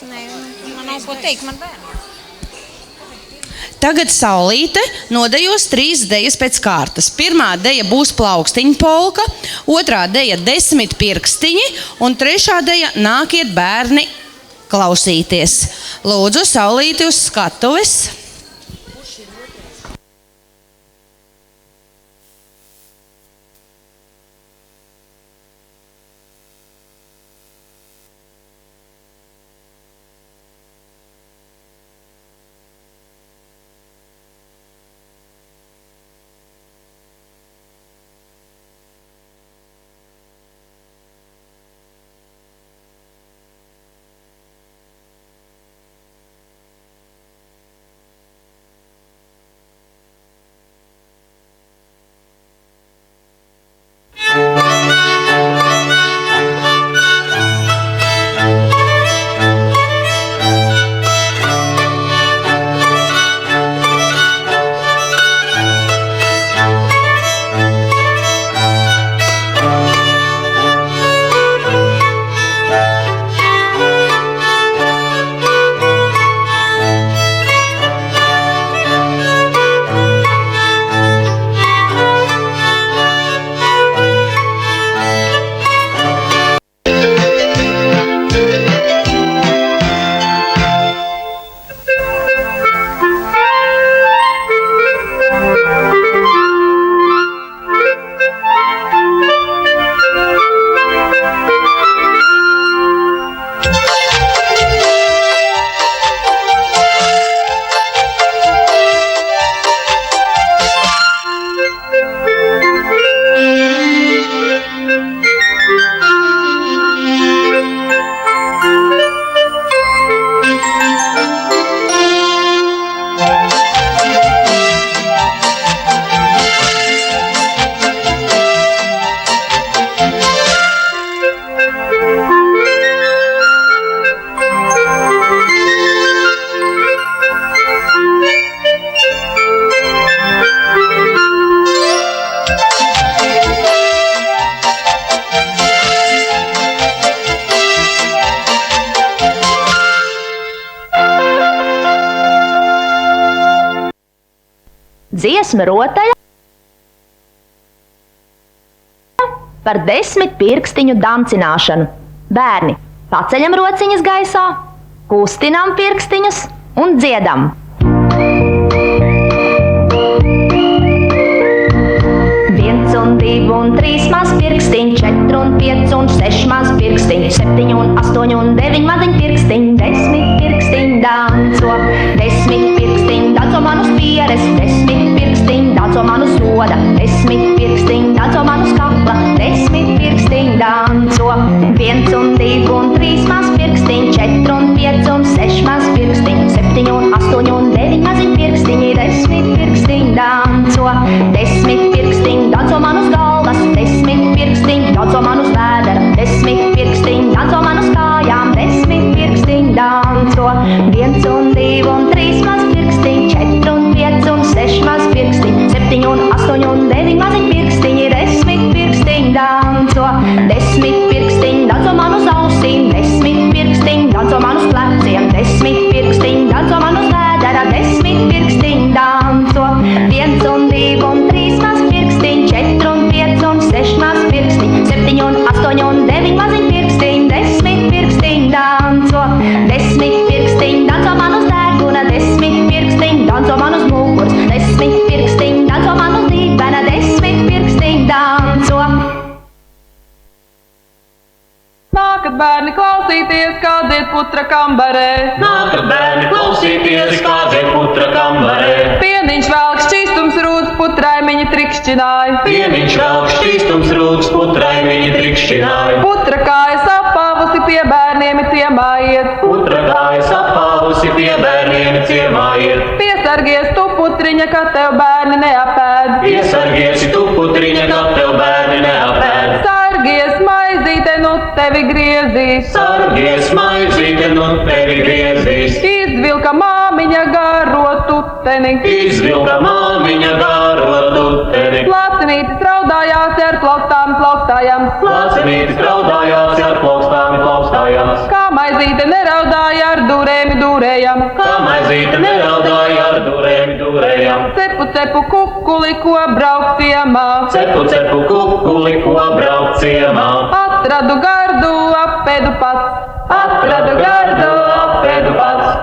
Man nav ko teikt, man bērni. Tagad Saulīte nodejos 3 dejas pēc kārtas. Pirmā deja būs plaukstiņu polka, otrā deja 10 pirkstiņi un trešā deja nākiet bērni klausīties. Lūdzu, Saulīti uz skatuves. Dziesma rotaļa par 10 pirkstiņu dancināšanu. Bērni, paceļam rociņas gaisā, kustinām pirkstiņus un dziedam. 1 un 2 un 3 maz pirkstiņi, 4 un 5 un 6 maz pirkstiņi, 7 un 8 un 9 maziņi pirkstiņi, 10 pirkstiņi danco, 10 pirkstiņi danco man uz pieres, 10 pirkstiņi danco man uz soda, 10 pirkstiņi danco man uz kakla, 10 pirkstiņi danco, 1 un 2 un 3 maz pirkstiņi, 4 un 5 un 6 maz pirkstiņi, 7 un 8 un 9 maziņi pirkstiņi, 10 pirkstiņi danco, 10 pirkstiņi danco man uz galvas, 10 pirkstiņi danco man uz vēdera, 10 pirkstiņi danco man uz kājām, 10 pirkstiņi danco, 1 un 2 un 3 maz pirkstiņi, 4 un 5 un 6 maz pirkstiņi, 7 un 8 un 9 maziņi pirkstiņi, 10 pirkstiņi danco, 10 pirkstiņi danco man uz ausīm, 10 pirkstiņi danco man uz pleciem, 10 pirkstiņi danco man uz vēdera, 10 pirkstiņi danco, 1 un 2 un 3 maz pirkstiņi, 4 un 5 un 6 maz pirkstiņi, 7 un 8 un 9 maziņi pirkstiņi, 10 pirkstiņi danco, 10 pirkstiņi danco man uz deguna, 10 pirkstiņi danco man uz muguras, 10 pirkstiņi danco man uz dibena, 10 pirkstiņi danco. Nākat bērni klausīties, kā dzied putra kambarē. Nākat bērni klausīties, kā dzied putra kambarē. Pieniņš velk šķīstums rūts, putraimiņi trikšķināja. Pieniņš velk šķīstums rūts, putraimiņi trikšķināja. Putra kājas apāvusi pie bērniem ciemā iet. Putra kājas apāvusi pie bērniem ciemā iet. Piesargies tu putriņa, ka tev bērni neapēd. Piesargies tu putriņa, ka tev bērni neapēd. Sargies maizīte, nu tevi griezīs. Sargies maizīte, nu tevi griezīs. Izvilka māmiņa garo tuteni. Izvilka māmiņa garo tuteni. Placinītis raudājās ar plaukstām plaukstājām. Placinītis raudājās ar plaukstām plaukstājām. pats. Kā maizīte neraudāja ar durēm dūrējam. Kā maizīte neraudāja ar durēm dūrējam. Cepu, cepu kukuli, ko braukt ciemā. Cepu, cepu kukuli, ko braukt ciemā. Atradu gardu, apēdu pats. Atradu gardu, apēdu pats.